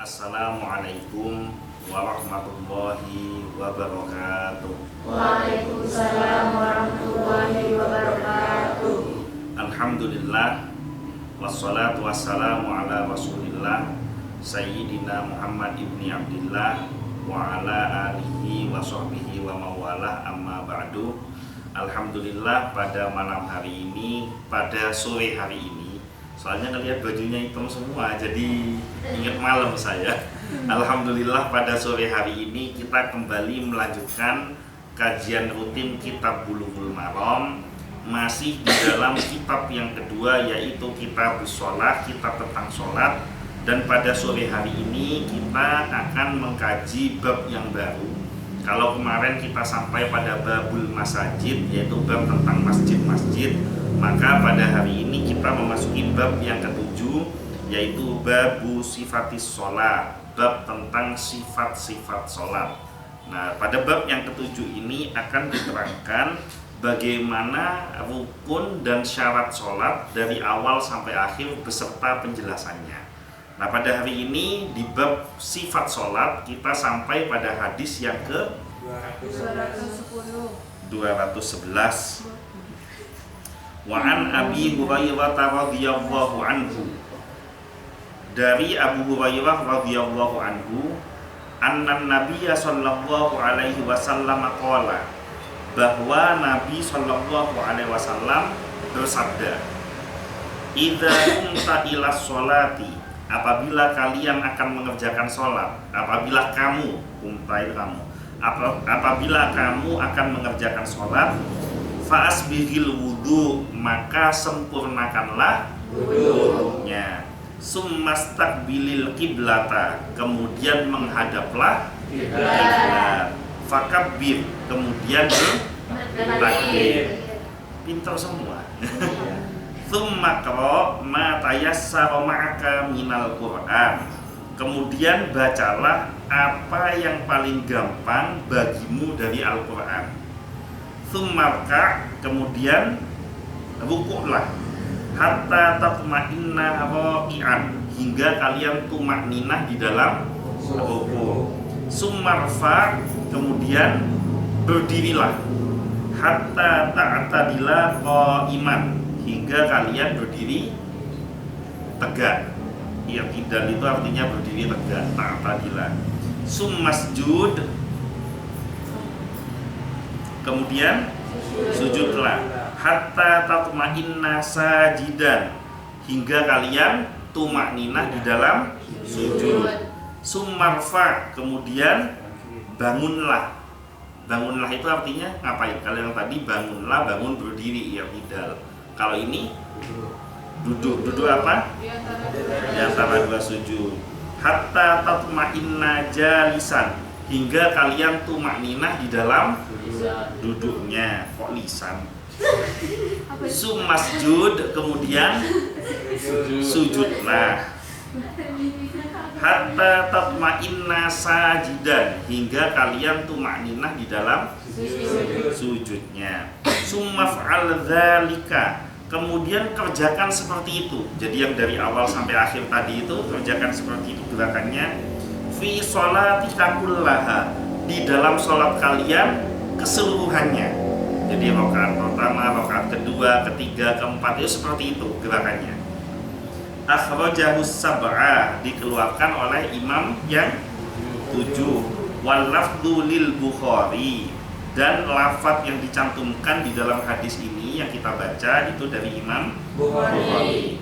Assalamualaikum warahmatullahi wabarakatuh. Waalaikumsalam warahmatullahi wabarakatuh. Alhamdulillah wassalatu wassalamu ala rasulillah Sayyidina Muhammad ibni Abdillah wa ala alihi wa sahbihi wa mawalah, amma ba'du. Alhamdulillah pada malam hari ini, pada sore hari ini, soalnya ngelihat bajunya hitam semua jadi ingat malam saya. Alhamdulillah pada sore hari ini kita kembali melanjutkan kajian rutin kitab Bulughul Maram, masih di dalam kitab yang kedua, yaitu kitab sholat, kitab tentang sholat. Dan pada sore hari ini kita akan mengkaji bab yang baru. Kalau kemarin kita sampai pada babul masajid, yaitu bab tentang masjid-masjid, maka pada hari ini kita memasuki bab yang ketujuh, yaitu babu sifatis sholat, bab tentang sifat-sifat sholat. Nah, pada bab yang ketujuh ini akan diterangkan bagaimana rukun dan syarat sholat dari awal sampai akhir beserta penjelasannya. Nah, pada hari ini di bab sifat sholat kita sampai pada hadis yang ke 211. Wa'an Abi Hurairah radhiyallahu anhu, dari Abu Hurairah radhiyallahu anhu, anna Nabiyya sallallahu alaihi wasallam qala, bahwa Nabi sallallahu alaihi wasallam bersabda, idza qumta ila sholati, apabila kalian akan mengerjakan sholat, apabila kamu akan mengerjakan sholat, fa'asbihil wudu, maka sempurnakanlah wudunya, summastaqbilil qiblata, kemudian menghadaplah kiblat, fakabbir, kemudian bertakbir. Pintar semua. Tsumma qra ma tayassara ma'aka minal Qur'an, kemudian bacalah apa yang paling gampang bagimu dari Al-Qur'an. Tsummarka, kemudian rukuklah, hatta tatma'inna raqi'an, hingga kalian tumakninah di dalam rukuk. Summarfa, kemudian berdirilah, hatta ta'tadila qa'iman, hingga kalian berdiri tegak. I'tidal itu artinya berdiri tegak, ta'tadila. Summasjud, kemudian sujudlah, hatta tatma'inna sajidan, hingga kalian tumakninah di dalam sujud. Summarfa, kemudian bangunlah. Bangunlah itu artinya ngapain? Kalau yang tadi bangunlah, bangun berdiri, i'tidal. Kalau ini duduk. Duduk apa? Di antara dua sujud. Hatta tatma'inna jalisan, hingga kalian tumakninah di dalam duduknya. Kok lisan? Summasjud, kemudian sujudlah, hatta tatma'inna sajidan, hingga kalian tumakninah di dalam sujudnya. Summaf'al dzalika, kemudian kerjakan seperti itu. Jadi yang dari awal sampai akhir tadi itu kerjakan seperti itu gerakannya. Fi sholatika kullaha, di dalam sholat kalian keseluruhannya. Jadi rakaat pertama, rakaat kedua, ketiga, keempat, itu seperti itu gerakannya. Akhrajahus sab'ah, dikeluarkan oleh imam yang 7. Wal lafdhu lil Bukhari, dan lafaz yang dicantumkan di dalam hadis ini yang kita baca itu dari Imam Bukhari.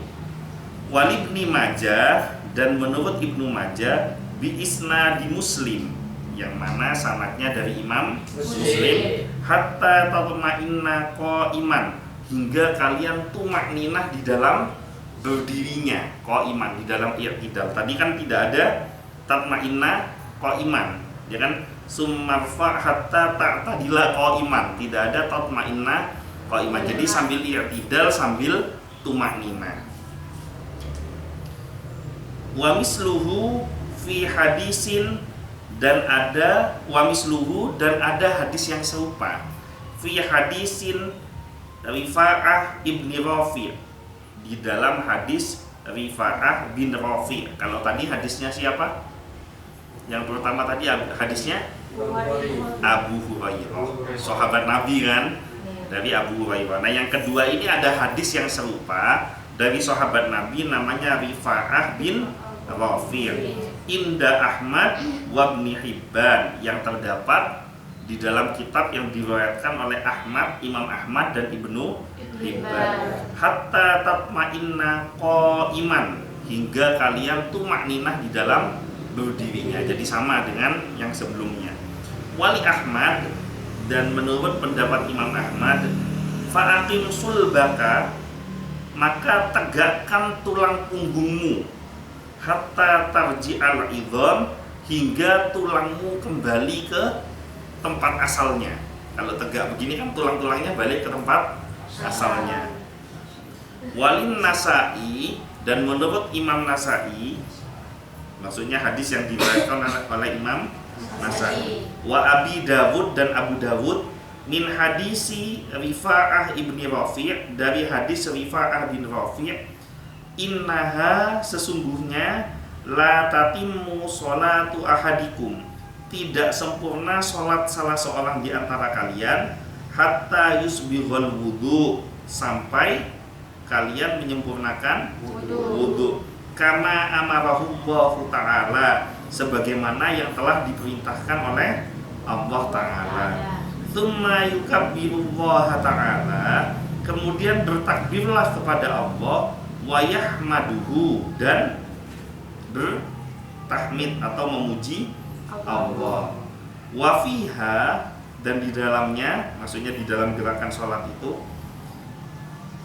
Wal Ibni Majah, dan menurut Ibnu Majah, bi isnadi Muslim, yang mana sanadnya dari Imam Muslim, hatta tatma'inna qa'iman, hingga kalian tumakninah di dalam berdirinya, qa'iman, di dalam i'tidal. Tadi kan tidak ada tatma'inna qa'iman, ya kan? Summarfa hatta ta'tadila qa'iman, tidak ada tatma'inna qa'iman. Jadi sambil i'tidal sambil tumakninah. Wa misluhu fi hadisin, dan ada wamisluhu, dan ada hadis yang serupa fi hadisin Rifa'ah ibni Rafi', di dalam hadis Rifa'ah bin Rafi'. Kalau tadi hadisnya siapa? Yang pertama tadi hadisnya Abu Hurairah, sahabat Nabi kan, dari Abu Hurairah. Nah, yang kedua ini ada hadis yang serupa dari sahabat Nabi namanya Rifa'ah bin Rafi' Inda Ahmad wa Ibnu Hibban, yang terdapat di dalam kitab yang diriwayatkan oleh Imam Ahmad dan Ibnu Hibban. Hatta tatma'inna qa'iman, hingga kalian tumakninah di dalam berdirinya. Jadi sama dengan yang sebelumnya. Wali Ahmad, dan menurut pendapat Imam Ahmad, fa'aqim sulbaka, maka tegakkan tulang punggungmu, hatta tarji'al idham, hingga tulangmu kembali ke tempat asalnya. Kalau tegak begini kan tulang-tulangnya balik ke tempat asalnya. Walin Nasa'i, dan menurut Imam Nasa'i, maksudnya hadis yang diriwayatkan oleh Imam Nasa'i, wa Abi Dawud, dan Abu Dawud, min hadisi Rifa'ah ibni Rafi', dari hadis Rifa'ah bin Rafi', innaha, sesungguhnya, la tatimmu sholatu ahadikum, tidak sempurna sholat salah seorang di antara kalian, hatta yusbihul wudu, sampai kalian menyempurnakan wudu, kama amarahullahu ta'ala, sebagaimana yang telah diperintahkan oleh Allah Ta'ala. Tsumma yukabbirullaha ta'ala, kemudian bertakbirlah kepada Allah, wa yahmaduhu, dan bertahmid atau memuji Allah. Wa fiha, dan di dalamnya, maksudnya di dalam gerakan sholat itu,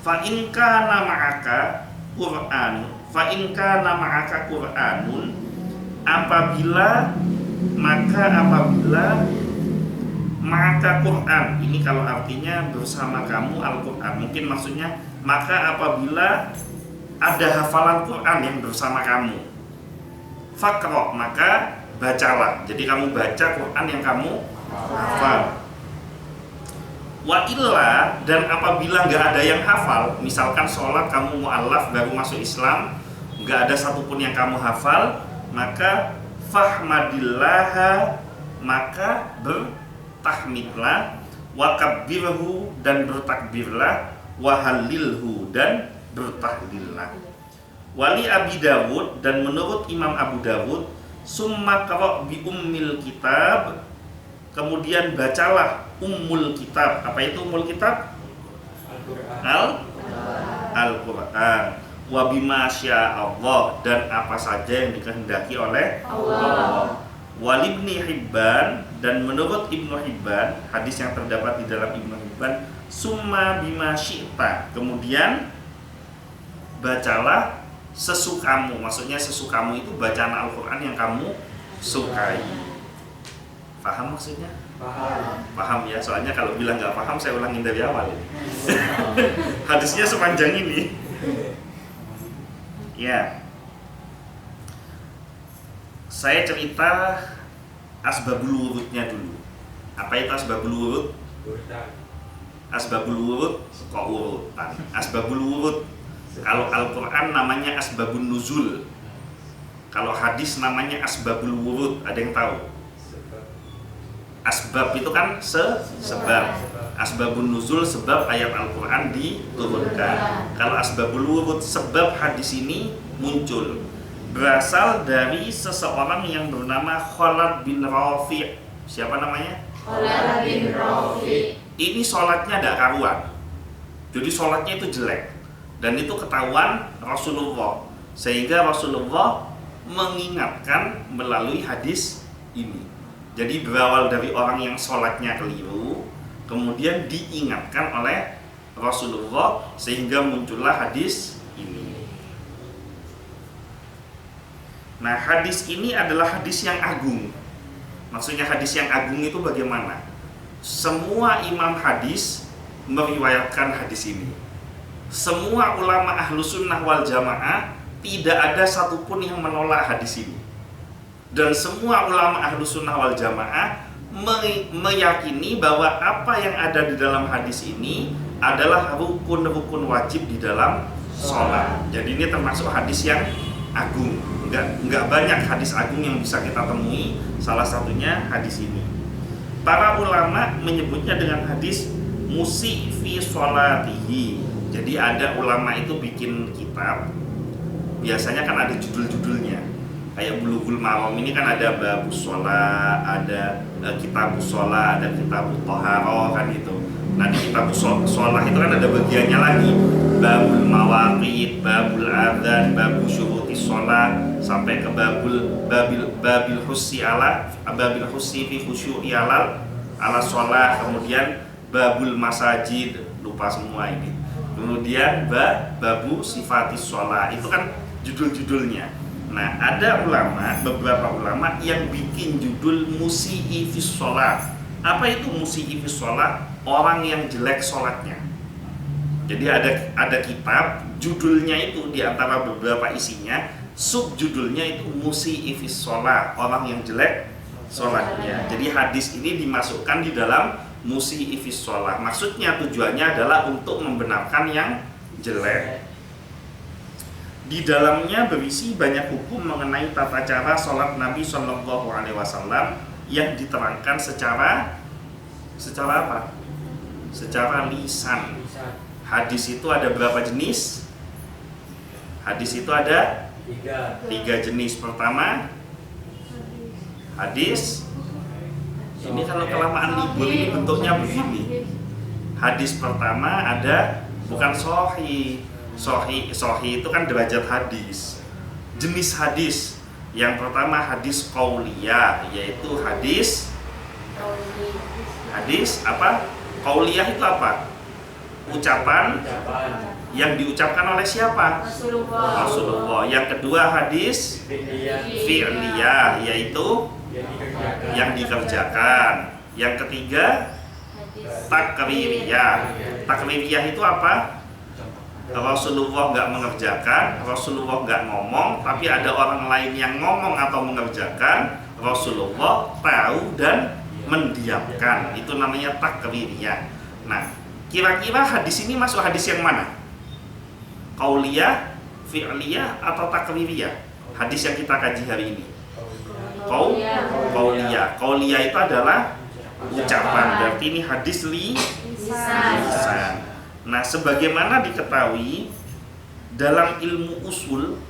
fa in kana ma'aka Qur'an, fa in kana ma'aka Qur'anun, apabila maka Quran, ini kalau artinya bersama kamu Al-Quran, mungkin maksudnya maka apabila ada hafalan Quran yang bersama kamu, faqra, maka bacalah. Jadi kamu baca Quran yang kamu hafal. Wa illa, dan apabila nggak ada yang hafal, misalkan sholat kamu mu'allaf baru masuk Islam, nggak ada satupun yang kamu hafal, maka fahmadillaha, maka bertahmidlah, wa kabbirhu, dan bertakbirlah, wa halilhu, dan bertahlillah. Wali Abi Dawud, dan menurut Imam Abu Dawud, summa qara' bi ummil kitab, kemudian bacalah ummul kitab. Apa itu ummul kitab? Al-Quran. Wa bima sya'allah, dan apa saja yang dikehendaki oleh Allah. Wali Ibnu Hibban, dan menurut Ibnu Hibban, hadis yang terdapat di dalam Ibnu Hibban, summa bima syi'ta, kemudian bacalah sesukamu. Maksudnya sesukamu itu bacaan Al-Quran yang kamu sukai. Paham maksudnya? Paham ya, soalnya kalau bilang nggak paham saya ulangin dari awal. Hadisnya sepanjang ini. Ya, saya cerita asbabul wurudnya dulu. Apa itu asbabul wurud? Asbabul wurud kok urutan. Asbabul wurud, kalau Al-Quran namanya asbabun nuzul, kalau hadis namanya asbabul wurud. Ada yang tahu? Asbab itu kan sebab. Asbabun nuzul, sebab ayat Al-Quran diturunkan. Kalau asbabul wurud, sebab hadis ini muncul, berasal dari seseorang yang bernama Khalad bin Rafi'. Siapa namanya? Khalad bin Rafi'. Ini sholatnya tidak karuan. Jadi sholatnya itu jelek, dan itu ketahuan Rasulullah, sehingga Rasulullah mengingatkan melalui hadis ini. Jadi berawal dari orang yang sholatnya keliru, kemudian diingatkan oleh Rasulullah, sehingga muncullah hadis ini. Nah, hadis ini adalah hadis yang agung. Maksudnya hadis yang agung itu bagaimana? Semua imam hadis meriwayatkan hadis ini. Semua ulama ahlu sunnah wal jamaah, tidak ada satupun yang menolak hadis ini. Dan semua ulama ahlu sunnah wal jamaah meyakini bahwa apa yang ada di dalam hadis ini adalah rukun-rukun wajib di dalam sholat. Jadi ini termasuk hadis yang agung. Enggak banyak hadis agung yang bisa kita temui, salah satunya hadis ini. Para ulama menyebutnya dengan hadis musi fi sholatihi. Jadi ada ulama itu bikin kitab, biasanya kan ada judul-judulnya. Kayak Bulughul Maram ini kan ada babus sholat, ada kitabus sholat, ada kitabut thaharah kan gitu. Nah di kitabus sholat itu kan ada bagiannya lagi, babul mawaqit, babul adzan, babul syurutis sholat, sampai ke babil hussi fi khusyu'i ala sholat, kemudian babul masajid, lupa semua ini. Kemudian babu sifatis sholat, itu kan judul-judulnya. Nah ada beberapa ulama yang bikin judul musi'i fis sholat. Apa itu musi'i fis sholat? Orang yang jelek sholatnya. Jadi ada kitab, judulnya itu diantara beberapa isinya, subjudulnya itu musi'i fis sholat, orang yang jelek sholatnya. Jadi hadis ini dimasukkan di dalam musi'i fis sholat. Maksudnya tujuannya adalah untuk membenarkan yang jelek. Di dalamnya berisi banyak hukum mengenai tata cara sholat Nabi Shallallahu Alaihi Wasallam yang diterangkan secara apa? Secara lisan. Hadis itu ada berapa jenis? Hadis itu ada 3 jenis. Pertama, hadis. Ini kalau kelamaan libur ini bentuknya begini. Hadis pertama ada bukan sahih. Sahih itu kan derajat hadis. Jenis hadis yang pertama hadis qauliyah, yaitu hadis apa? Qauliyah itu apa? Ucapan yang diucapkan oleh siapa? Rasulullah. Yang kedua hadis fi'liyah, yaitu yang dikerjakan. Yang ketiga takririyah. Takririyah itu apa? Rasulullah nggak mengerjakan, Rasulullah nggak ngomong, tapi ada orang lain yang ngomong atau mengerjakan, Rasulullah tahu dan mendiamkan. Itu namanya takririyah. Nah, kira-kira hadis ini masuk hadis yang mana? Qauliyah, fi'liyah, atau takririyah? Hadis yang kita kaji hari ini. Qauliyah. Qauliyah itu adalah ucapan. Berarti ini hadis lisan. Nah, sebagaimana diketahui dalam ilmu usul,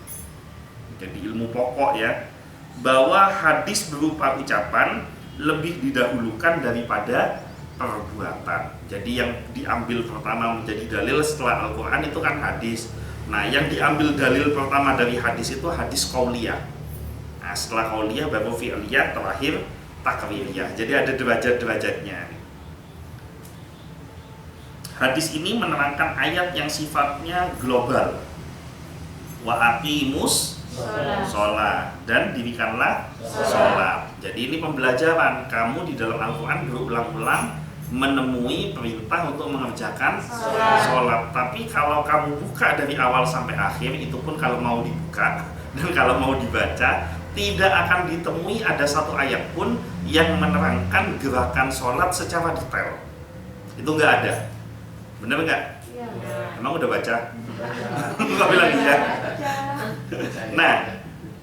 jadi ilmu pokok ya, bahwa hadis berupa ucapan lebih didahulukan daripada perbuatan. Jadi yang diambil pertama menjadi dalil setelah Al-Quran itu kan hadis. Nah, yang diambil dalil pertama dari hadis itu hadis qauliyah. Nah, setelah qauliyah baru fi'liyah, terakhir takririyah. Jadi ada derajat-derajatnya. Hadis ini menerangkan ayat yang sifatnya global. Wa aqimus sholat, dan dirikanlah sholat. Jadi ini pembelajaran. Kamu di dalam Al-Quran berulang-ulang menemui perintah untuk mengerjakan sholat. Tapi kalau kamu buka dari awal sampai akhir, itu pun kalau mau dibuka dan kalau mau dibaca, tidak akan ditemui ada satu ayat pun yang menerangkan gerakan sholat secara detail. Itu nggak ada. Bener nggak? Ya. Emang udah baca? Nggak bilang iya. Nah,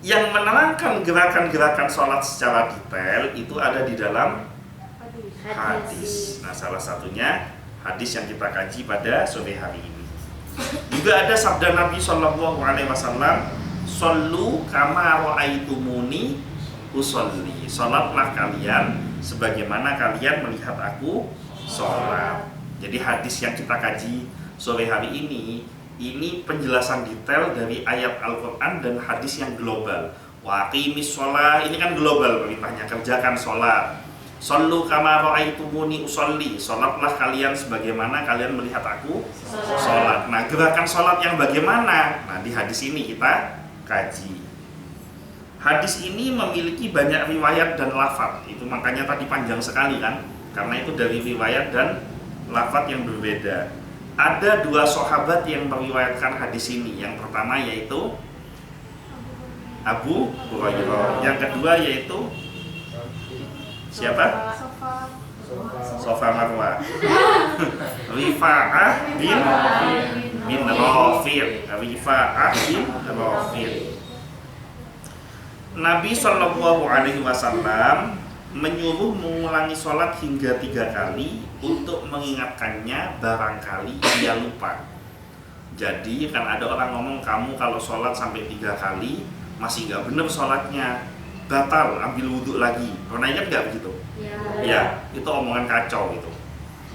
yang menerangkan gerakan-gerakan sholat secara detail itu ada di dalam hadis. Nah, salah satunya hadis yang kita kaji pada sore hari ini. Juga ada sabda Nabi Shallallahu Alaihi Wasallam, "Shollu kama ra'aitumuni usolli." Sholatlah kalian sebagaimana kalian melihat aku sholat. Jadi hadis yang kita kaji sore hari ini penjelasan detail dari ayat Al-Quran dan hadis yang global. Wa aqimis sholat, ini kan global perintahnya, kerjakan sholat. Shollu kama ra'aitumuni usolli, sholatlah kalian sebagaimana kalian melihat aku sholat. Nah, gerakan sholat yang bagaimana? Nah, di hadis ini kita kaji. Hadis ini memiliki banyak riwayat dan lafaz. Itu makanya tadi panjang sekali kan, karena itu dari riwayat dan lafaz yang berbeda. Ada 2 sahabat yang meriwayatkan hadis ini. Yang pertama yaitu Abu Hurairah. Yang kedua yaitu siapa? Sofa Marwa. Rifa'ah bin Rafi'. Rifa'ah bin Rafi'. Nabi Shallallahu Alaihi Wasallam menyuruh mengulangi sholat hingga 3 kali untuk mengingatkannya barangkali ia lupa. Jadi kan ada orang ngomong, kamu kalau sholat sampai 3 kali masih nggak bener sholatnya, batal, ambil wudhu lagi. Pernah ingat nggak begitu? Ya, itu omongan kacau itu.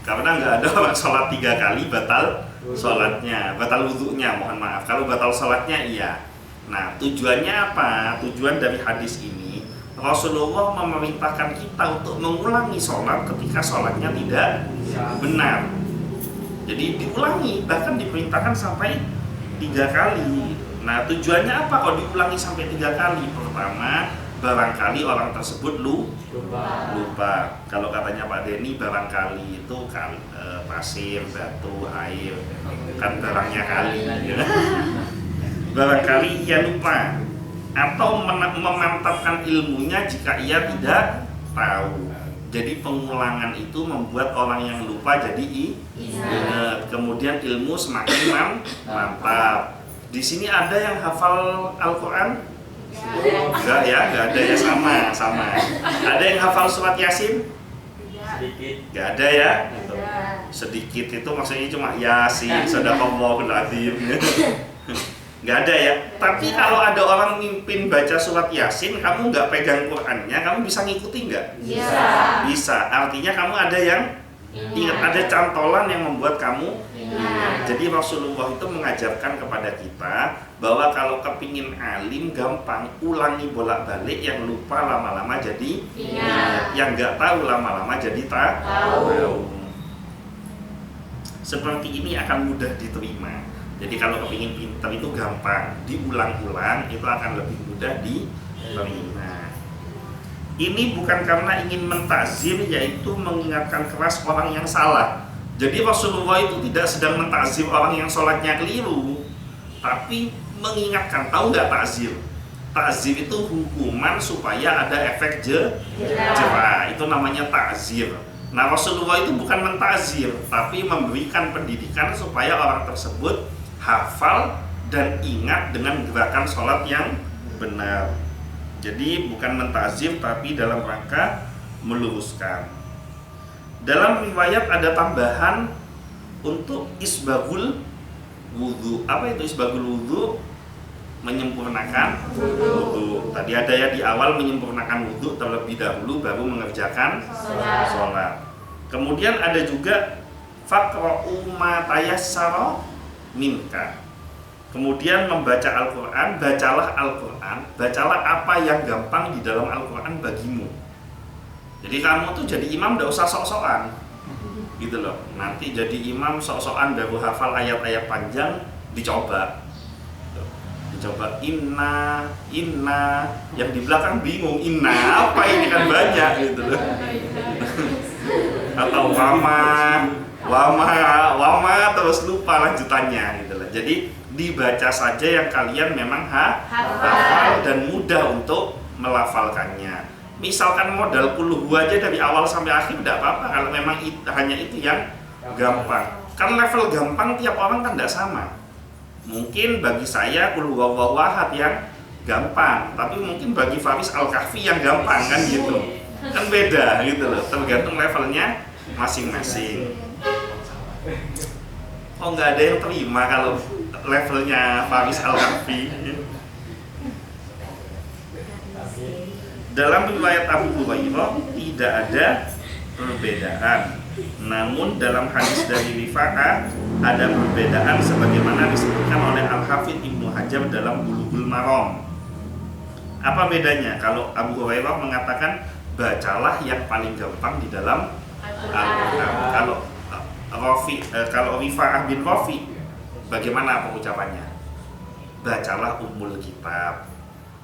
Karena nggak ada orang sholat 3 kali batal sholatnya, batal wudhunya, mohon maaf. Kalau batal sholatnya iya. Nah, tujuannya apa? Tujuan dari hadis ini, Rasulullah memerintahkan kita untuk mengulangi sholat ketika sholatnya tidak benar. Jadi diulangi, bahkan diperintahkan sampai 3 kali. Nah, tujuannya apa kalau diulangi sampai 3 kali? Pertama, barangkali orang tersebut lupa. Kalau katanya Pak Denny, barangkali itu pasir, batu, air, kan barangnya kali. Ya. Barangkali ia lupa atau memantapkan ilmunya jika ia tidak tahu. Jadi pengulangan itu membuat orang yang lupa jadi ingat. Kemudian ilmu semakin mantap. Di sini ada yang hafal Al-Quran? Enggak ya, enggak ada ya, sama. Ada yang hafal surat Yasin? Sedikit. Enggak ada ya? Sedikit itu maksudnya cuma Yasin, Sadaqallahul Adzim. Nggak ada ya. Tapi kalau ada orang mimpin baca surat Yasin, kamu nggak pegang Qurannya, kamu bisa ngikuti nggak? Bisa. Artinya kamu ada yang ingat, ada cantolan yang membuat kamu ingat. Jadi Rasulullah itu mengajarkan kepada kita bahwa kalau kepingin alim gampang, ulangi bolak-balik, yang lupa lama-lama jadi ingat, yang nggak tahu lama-lama jadi tahu. Seperti ini akan mudah diterima. Jadi kalau kepingin pintar itu gampang, diulang-ulang itu akan lebih mudah diterima. Ini bukan karena ingin mentakzir, yaitu mengingatkan keras orang yang salah. Jadi Rasulullah itu tidak sedang mentakzir orang yang sholatnya keliru, tapi mengingatkan. Tahu nggak takzir? Takzir itu hukuman supaya ada efek jerah. Itu namanya takzir. Nah, Rasulullah itu bukan mentakzir, tapi memberikan pendidikan supaya orang tersebut hafal dan ingat dengan gerakan sholat yang benar. Jadi bukan mentakzir, tapi dalam rangka meluruskan. Dalam riwayat ada tambahan untuk isbagul wudhu. Apa itu isbagul wudhu? Menyempurnakan wudhu. Tadi ada ya di awal, menyempurnakan wudhu terlebih dahulu baru mengerjakan sholat. Kemudian ada juga faqra'u ma tayassara minka. Kemudian membaca Al-Quran, bacalah apa yang gampang di dalam Al-Quran bagimu. Jadi kamu tuh jadi imam gak usah sok-sokan gitu loh. Nanti jadi imam sok-sokan baru hafal ayat-ayat panjang, dicoba inna, yang di belakang bingung, inna apa ini kan banyak gitu loh. Atau wama terus lupa lanjutannya gitu loh. Jadi dibaca saja yang kalian memang hafal dan mudah untuk melafalkannya. Misalkan modal qul aja dari awal sampai akhir tidak apa-apa kalau memang hanya itu yang gampang. Kan level gampang tiap orang kan tidak sama. Mungkin bagi saya qul huwallahu ahad yang gampang, tapi mungkin bagi Faris Al-Kahfi yang gampang kan gitu. Kan beda gitu loh, tergantung levelnya masing-masing. Oh, nggak ada yang terima kalau levelnya Faris Al-Kahfi. Dalam riwayat Abu Hurairah tidak ada perbedaan. Namun dalam hadis dari Rifa'ah ada perbedaan sebagaimana disebutkan oleh Al-Hafidh Ibnu Hajar dalam Bulughul Maram. Apa bedanya? Kalau Abu Hurairah mengatakan bacalah yang paling gampang di dalam Al-Quran. Kalau Rifa'ah bin Rafi, bagaimana pengucapannya? Bacalah Ummul Kitab.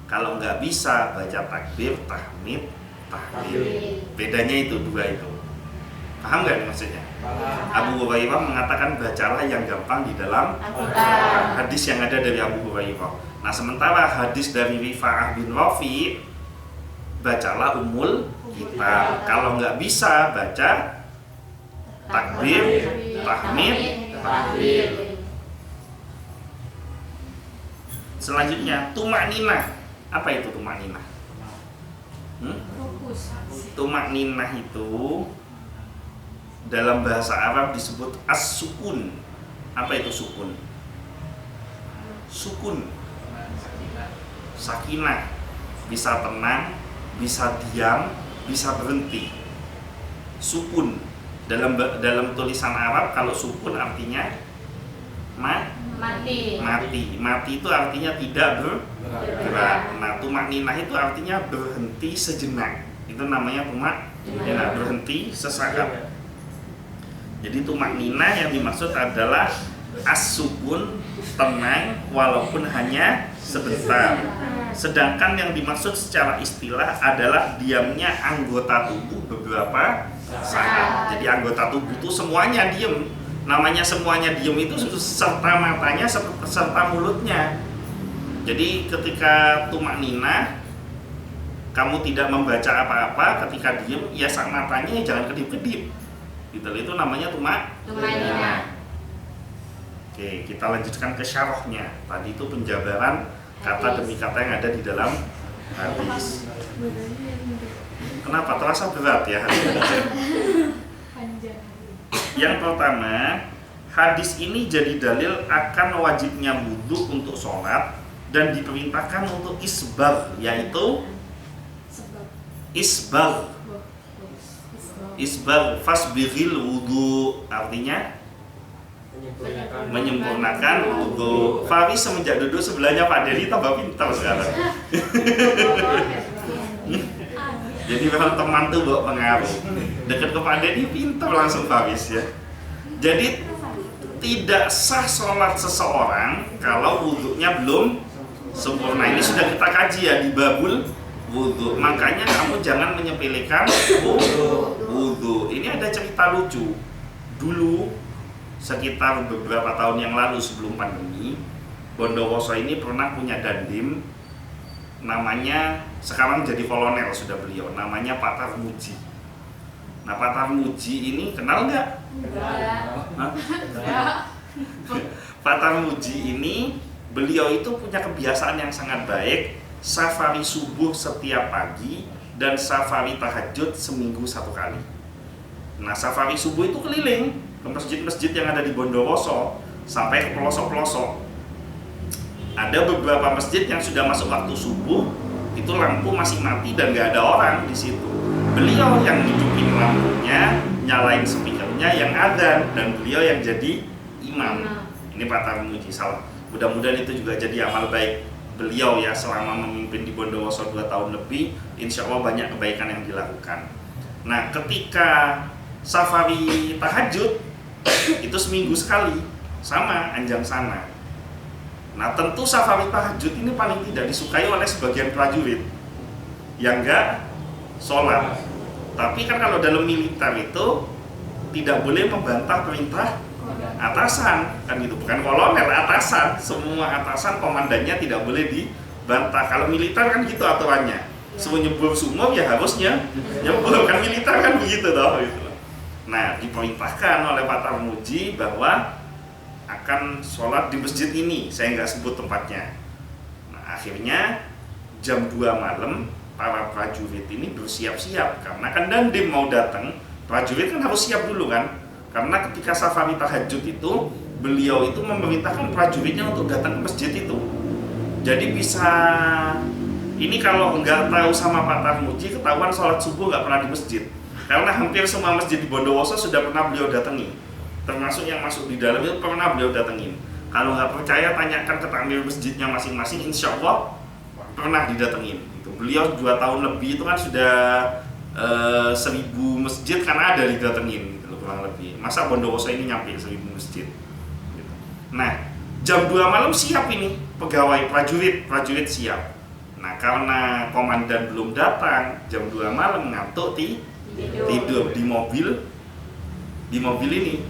Kalau nggak bisa baca takbir, tahmid, tahlil. Bedanya itu dua itu. Paham nggak maksudnya? Abu Hurairah mengatakan bacalah yang gampang di dalam Al-Quran. Hadis yang ada dari Abu Hurairah. Nah, sementara hadis dari Rifa'ah bin Rafi, bacalah Ummul Kitab. Kalau nggak bisa baca takbir, tahmid, tahlil. Selanjutnya tumakninah. Apa itu tumakninah? Fokus. Tumakninah itu dalam bahasa Arab disebut as-sukun. Apa itu sukun? Sukun, sakinah, bisa tenang, bisa diam, bisa berhenti. Sukun dalam tulisan Arab, kalau sukun artinya Mati. mati itu artinya tidak bergerak. Nah, tumakninah itu artinya berhenti sejenak. Itu namanya tumakninah, berhenti sesaat. Jadi tumakninah yang dimaksud adalah as-sukun, tenang walaupun hanya sebentar. Sedangkan yang dimaksud secara istilah adalah diamnya anggota tubuh beberapa saat. Jadi anggota tubuh itu semuanya diam. Namanya semuanya diam itu serta matanya serta mulutnya. Jadi ketika tumakninah, kamu tidak membaca apa-apa, ketika diam ya sak matanya jangan kedip-kedip. Gitu, itu namanya tumakninah. Oke, kita lanjutkan ke syarahnya. Tadi itu penjabaran kata demi kata yang ada di dalam hadis. Kenapa terasa berat ya hadis ini? Yang pertama, hadis ini jadi dalil akan wajibnya wudhu untuk sholat dan diperintahkan untuk isbagh, yaitu isbagh. Isbagh fasbighil wudhu, artinya menyempurnakan wudhu. Faris semenjak duduk sebelahnya Pak Dedi tambah pintar sekarang. Jadi memang teman tuh bawa pengaruh. Dekat ke Pak Dedi pintar langsung Faris ya. Jadi tidak sah sholat seseorang kalau wudhunya belum sempurna. Ini sudah kita kaji ya di babul wudhu. Makanya kamu jangan menyepelekan wudhu. Ini ada cerita lucu. Dulu sekitar beberapa tahun yang lalu sebelum pandemi, Bondowoso ini pernah punya dandim, namanya sekarang jadi kolonel sudah beliau, namanya Pak Tarmuji. Nah, Pak Tarmuji ini kenal nggak? Pak Tarmuji ini beliau itu punya kebiasaan yang sangat baik, safari subuh setiap pagi dan safari tahajud seminggu satu kali. Nah, safari subuh itu keliling ke masjid-masjid yang ada di Bondowoso sampai ke pelosok-pelosok. Ada beberapa masjid yang sudah masuk waktu subuh, itu lampu masih mati dan nggak ada orang di situ. Beliau yang hidupin lampunya, nyalain speakernya, yang adzan, dan beliau yang jadi imam. Ini Pak Tarmuji, salah. Mudah-mudahan itu juga jadi amal baik beliau ya selama memimpin di Bondowoso 2 tahun lebih. Insya Allah banyak kebaikan yang dilakukan. Nah, ketika safari tahajud itu seminggu sekali, sama Anjang sana. Nah, tentu safari tahajud ini paling tidak disukai oleh sebagian prajurit yang enggak sholat. Tapi kan kalau dalam militer itu tidak boleh membantah perintah atasan, kan gitu. Bukan kolonel, atasan. Semua atasan komandannya tidak boleh dibantah. Kalau militer kan gitu aturannya. Semua nyebur sumur ya harusnya nyebur, kan militer kan begitu toh gitu. Nah, diperintahkan oleh Pak Tarmuji bahwa akan sholat di masjid ini, saya nggak sebut tempatnya. Nah, akhirnya jam 2 malam para prajurit ini bersiap-siap karena kan dandim mau datang. Prajurit kan harus siap dulu kan, karena ketika safari tahajud itu beliau itu memerintahkan prajuritnya untuk datang ke masjid itu. Jadi bisa, ini kalau nggak tahu sama Pak Tarmuji ketahuan sholat subuh nggak pernah di masjid. Karena hampir semua masjid di Bondowoso sudah pernah beliau datangi, termasuk yang masuk di dalam itu pernah beliau datengin. Kalau nggak percaya tanyakan ke takmir masjidnya masing-masing, insya Allah pernah didatengin. Gitu. Beliau 2 tahun lebih itu kan sudah 1000 masjid kan ada didatengin gitu, kurang lebih. Masa Bondowoso ini nyampe 1000 masjid. Gitu. Nah, jam 2 malam siap ini pegawai prajurit siap. Nah, karena komandan belum datang, jam 2 malam ngantuk tidur di mobil ini,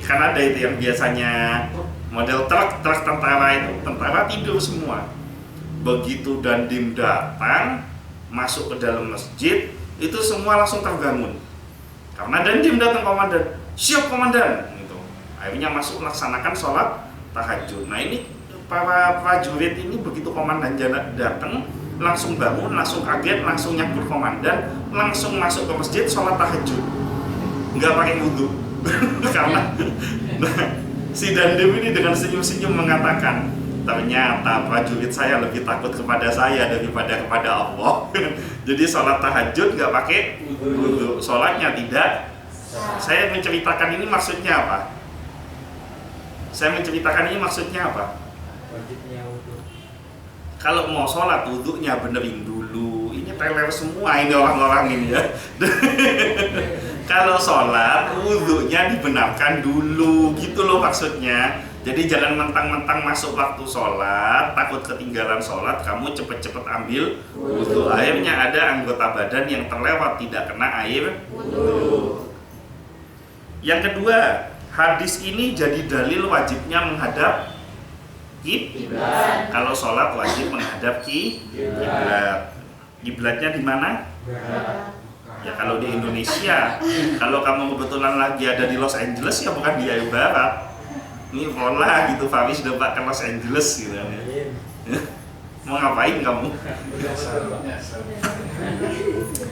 kan ada itu yang biasanya model truk tentara itu, tentara tidur semua. Begitu dandim datang masuk ke dalam masjid, itu semua langsung terbangun karena dandim datang, komandan siap komandan gitu. Akhirnya masuk laksanakan sholat tahajud. Nah, ini para prajurit ini begitu komandan datang langsung bangun, langsung kaget, langsung nyambut komandan, langsung masuk ke masjid, sholat tahajud, nggak pakai wudhu. Karena si Dandim ini dengan senyum-senyum mengatakan, ternyata prajurit saya lebih takut kepada saya daripada kepada Allah. Jadi sholat tahajud nggak pakai wudhu, sholatnya tidak. Saya menceritakan ini maksudnya apa? Wajibnya wudhu. Kalau mau sholat wudhunya benerin dulu. Ini teler semua ini orang-orang ini ya. Kalau sholat wudhunya dibenarkan dulu, gitu loh maksudnya. Jadi jangan mentang-mentang masuk waktu sholat, takut ketinggalan sholat, kamu cepet-cepet ambil wudhu. Akhirnya ada anggota badan yang terlewat tidak kena air wudhu. Yang kedua, hadis ini jadi dalil wajibnya menghadap kiblat. Kalau sholat wajib menghadap kiblat. Kiblatnya di mana? Ya kalau di Indonesia, kalau kamu kebetulan lagi ada di Los Angeles ya bukan di Jawa Barat. Ini pola gitu, Faris udah ke Los Angeles gitu ya. Mau ngapain kamu?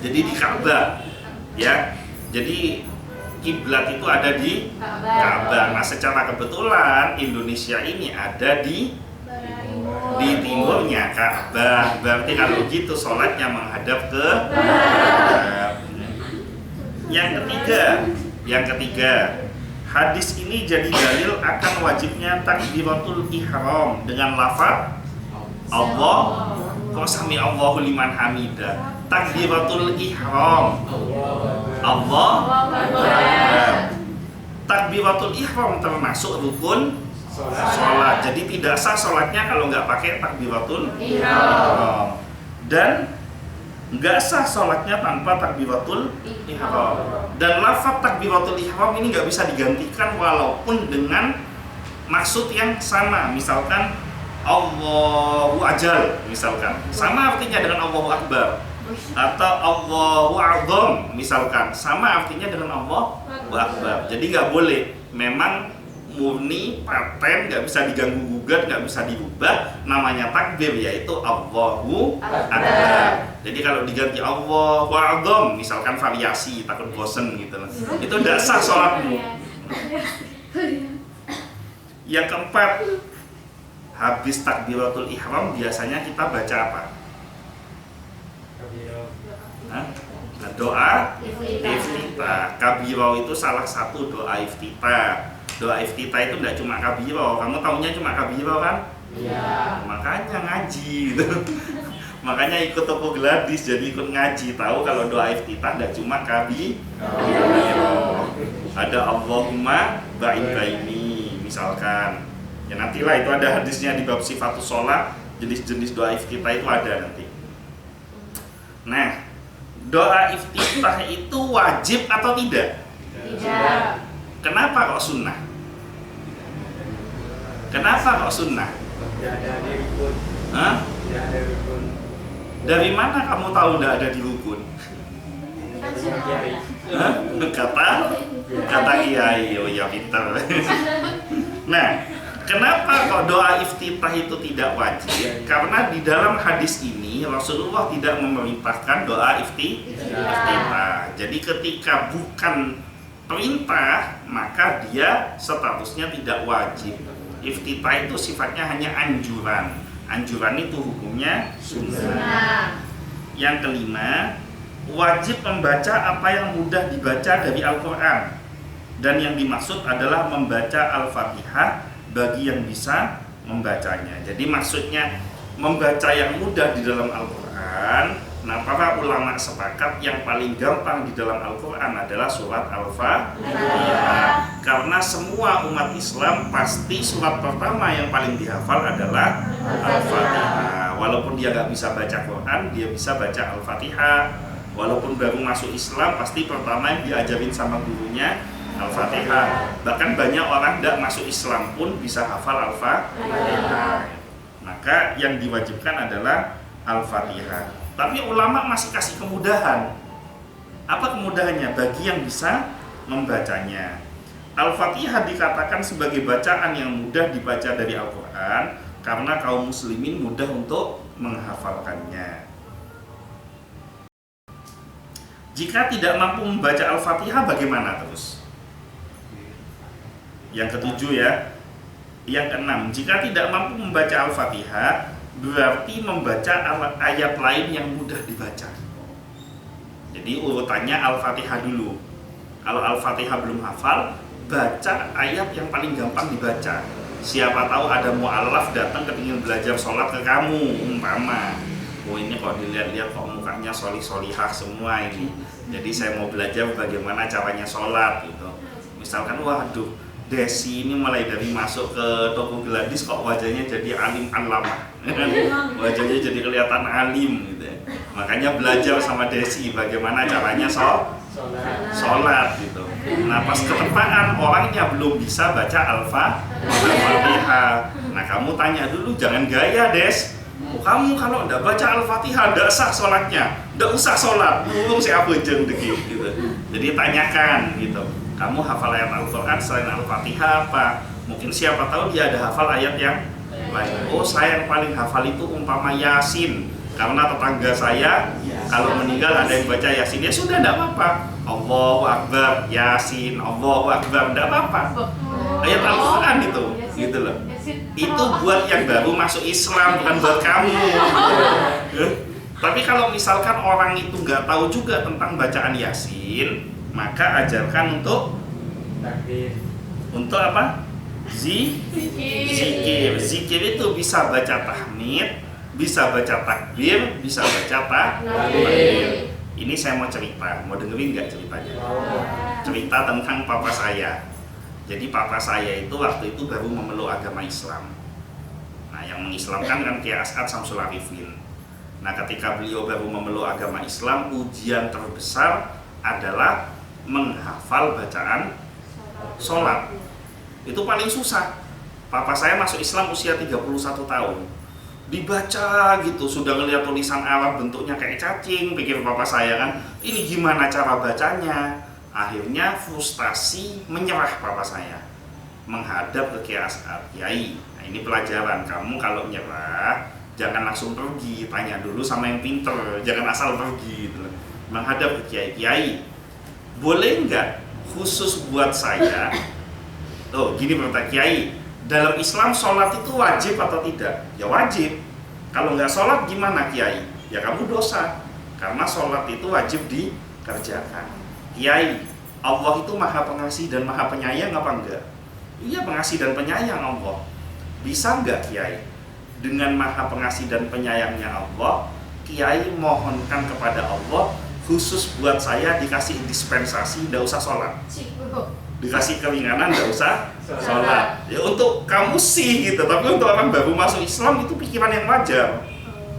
Jadi di Ka'bah, ya. Jadi kiblat itu ada di Ka'bah. Nah, secara kebetulan Indonesia ini ada di timurnya Ka'bah. Berarti kalau gitu sholatnya menghadap ke Ka'bah. Yang ketiga, hadis ini jadi dalil akan wajibnya takbiratul ihram dengan lafaz Allah. Kok sami Allahu liman hamidah. Takbiratul ihram Allah. Takbiratul ihram termasuk rukun sholat. Jadi tidak sah sholatnya kalau nggak pakai takbiratul ihram. Dan nggak sah sholatnya tanpa takbiratul ihram. Dan lafaz takbiratul ihram ini nggak bisa digantikan walaupun dengan maksud yang sama. Misalkan Allahu Ajal, misalkan sama artinya dengan Allahu Akbar. Atau Allahu A'zam misalkan sama artinya dengan Allahu Akbar. Jadi nggak boleh, memang murni paten, nggak bisa diganggu gugat, nggak bisa dirubah. Namanya takbir yaitu Allahu Akbar. Jadi kalau diganti Allahu A'zam misalkan variasi takut bosen gitu, itu tidak sah sholatmu. Yang keempat, habis takbiratul ihram biasanya kita baca apa? Doa iftitah. Kabiro itu salah satu doa iftitah. Doa iftitah itu tidak cuma kabiro. Kamu tahunya cuma kabiro kan? Iya. Makanya ngaji gitu. Makanya ikut toko Gladys, jadi ikut ngaji. Tahu kalau doa iftitah tidak cuma kabiro. Ada Allahumma ba'in baini misalkan. Ya nantilah itu ada hadisnya di bab sifatus sholat. Jenis-jenis doa iftitah itu ada nanti. Nah, doa iftitah itu wajib atau tidak? Tidak. Kenapa kok sunnah? Kenapa kok sunnah? Tidak ada di rukun. Hah? Tidak ada rukun. Dari mana kamu tahu tidak ada di rukun? Hah? Kata kiai, oh ya pintar. Nah, kenapa kok doa iftitah itu tidak wajib? Karena di dalam hadis ini Rasulullah tidak memerintahkan doa iftitah. Jadi ketika bukan perintah, maka dia statusnya tidak wajib. Iftitah itu sifatnya hanya anjuran. Anjuran itu hukumnya sunnah. Yang kelima, wajib membaca apa yang mudah dibaca dari Al-Quran. Dan yang dimaksud adalah membaca Al-Fatihah bagi yang bisa membacanya. Jadi maksudnya membaca yang mudah di dalam Al-Quran. Nah, para ulama sepakat yang paling gampang di dalam Al-Quran adalah surat Al-Fatihah. Karena semua umat Islam pasti surat pertama yang paling dihafal adalah Al-Fatihah. Walaupun dia nggak bisa baca Quran, dia bisa baca Al-Fatihah. Walaupun baru masuk Islam, pasti pertama yang diajarin sama gurunya Al-Fatihah. Bahkan banyak orang tidak masuk Islam pun bisa hafal Al-Fatihah. Maka yang diwajibkan adalah Al-Fatihah. Tapi ulama masih kasih kemudahan. Apa kemudahannya? Bagi yang bisa membacanya. Al-Fatihah dikatakan sebagai bacaan yang mudah dibaca dari Al-Quran karena kaum muslimin mudah untuk menghafalkannya. Jika tidak mampu membaca Al-Fatihah bagaimana terus? Yang ketujuh ya. Yang keenam, jika tidak mampu membaca Al-Fatihah berarti membaca ayat lain yang mudah dibaca. Jadi urutannya Al-Fatihah dulu. Kalau Al-Fatihah belum hafal, baca ayat yang paling gampang dibaca. Siapa tahu ada mu'alaf datang kepingin belajar sholat ke kamu, umpama. Oh ini kok dilihat-lihat kok mukanya solih-solihah semua ini. Jadi saya mau belajar bagaimana caranya sholat gitu. Misalkan waduh, Desi ini mulai dari masuk ke toko Gladys kok wajahnya jadi alim alama. Wajahnya jadi kelihatan alim gitu ya. Makanya belajar sama Desi bagaimana caranya sholat gitu. Nah pas ketepaan orangnya belum bisa baca Al-Fatihah. Nah kamu tanya dulu, jangan gaya Des. Kamu kalau nggak baca Al-Fatihah nggak sah sholatnya, nggak usah sholat, burung siapa jeng gitu. Jadi tanyakan gitu, kamu hafal ayat Al-Quran selain Al-Fatihah apa? Mungkin siapa tahu dia ada hafal ayat yang lain. Oh saya yang paling hafal itu umpama Yasin, karena tetangga saya kalau meninggal ada yang baca Yasin, ya sudah nggak apa-apa. Allahu Akbar Yasin, Allahu Akbar, nggak apa-apa. Ayat Al-Quran itu, gitu loh. Itu buat yang baru masuk Islam, bukan buat kamu. Tapi kalau misalkan orang itu nggak tahu juga tentang bacaan Yasin, maka ajarkan untuk takbir. Untuk apa? Zikir. Zikir itu bisa baca tahmid, bisa baca takbir, bisa baca takbir. Ini saya mau cerita, mau dengerin nggak ceritanya? Cerita tentang papa saya. Jadi papa saya itu waktu itu baru memeluk agama Islam. Nah yang mengislamkan kan Kiai As'ad Syamsul Arifin. Nah ketika beliau baru memeluk agama Islam, ujian terbesar adalah menghafal bacaan sholat. Itu paling susah. Papa saya masuk Islam usia 31 tahun. Dibaca gitu, sudah ngeliat tulisan Arab bentuknya kayak cacing, pikir papa saya kan, ini gimana cara bacanya? Akhirnya frustasi menyerah papa saya, menghadap ke Kiai As'ad. Kiai, nah ini pelajaran, kamu kalau nyerah jangan langsung pergi, tanya dulu sama yang pinter, jangan asal pergi gitu. Menghadap ke Kiai, boleh nggak khusus buat saya? Oh gini pertanyaan Kiai, dalam Islam sholat itu wajib atau tidak? Ya wajib. Kalau nggak sholat gimana Kiai? Ya kamu dosa, karena sholat itu wajib dikerjakan. Kiai, Allah itu maha pengasih dan maha penyayang apa enggak? Iya pengasih dan penyayang Allah. Bisa enggak Kiai? Dengan maha pengasih dan penyayangnya Allah, Kiai mohonkan kepada Allah khusus buat saya dikasih dispensasi, enggak usah sholat. Dikasih keringanan, enggak usah sholat. Ya untuk kamu sih gitu, tapi untuk orang baru masuk Islam itu pikiran yang wajar.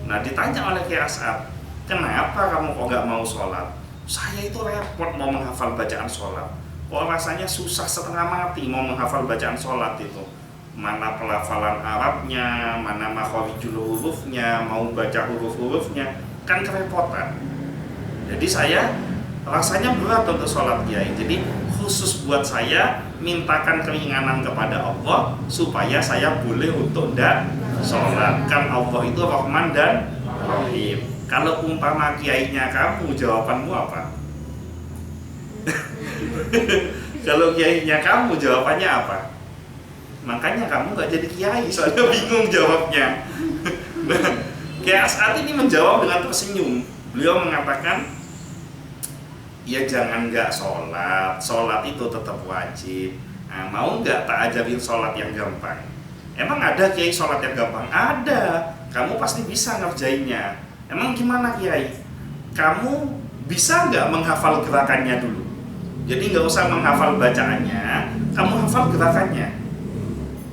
Nah ditanya oleh Kiai As'ad, kenapa kamu kok nggak mau sholat? Saya itu repot mau menghafal bacaan sholat. Kok rasanya susah setengah mati mau menghafal bacaan sholat itu. Mana pelafalan Arabnya, mana makhorijul hurufnya, mau baca huruf-hurufnya, kan kerepotan. Jadi saya rasanya berat untuk sholat Kiai. Jadi khusus buat saya mintakan keringanan kepada Allah supaya saya boleh untuk ndak sholat. Kan Allah itu Rahman dan Rahim. Kalau umpama kiainya kamu, jawabanmu apa? Kalau kiainya kamu, jawabannya apa? Makanya kamu gak jadi kiai, soalnya bingung jawabnya. Kiai As'ad ini menjawab dengan tersenyum. Beliau mengatakan, ya jangan gak sholat, sholat itu tetap wajib. Nah, mau gak tak ajarin sholat yang gampang? Emang ada Kiai sholat yang gampang? Ada, kamu pasti bisa ngerjainnya. Emang gimana Kiai? Kamu bisa nggak menghafal gerakannya dulu? Jadi nggak usah menghafal bacaannya, kamu hafal gerakannya.